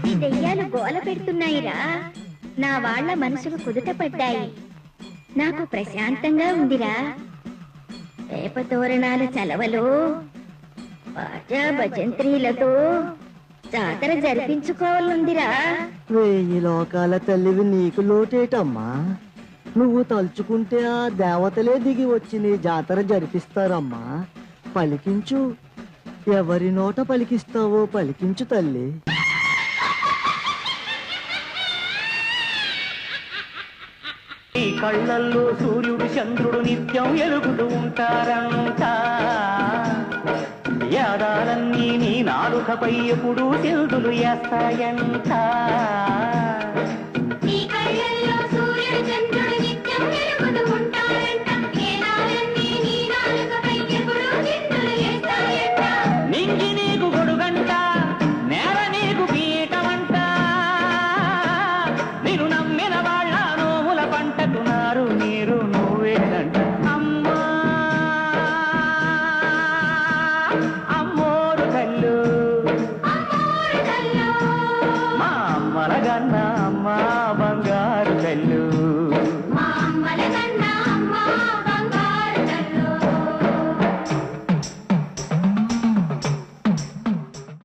ఈ దెయ్యాలు గోల పెడుతున్నాయిరా. నా వాళ్ళ మనసులు కుదుట పడ్డాయి. నాకు ప్రశాంతంగా ఉందిరా. వేప తోరణాల చలవలో బాజా భజంత్రీలతో జాతర జరిపించుకోవాలందిరా. 1000 లోకాల తల్లివి నీకు లోటేటమ్మా. నువ్వు తలుచుకుంటే ఆ దేవతలే దిగి వచ్చి నీ జాతర జరిపిస్తారమ్మా. పలికించు, ఎవరి నోట పలికిస్తావో పలికించు తల్లి. ఈ కళ్ళల్లో సూర్యుడు చంద్రుడు నిత్యం ఎలుగుతూ ఉంటారంట. యాదాలన్నీ నీ నాలుకపై ఎప్పుడు చెల్దులు వేస్తాయంట. నీ కళ్ళల్లో సూర్యుడు చంద్రుడు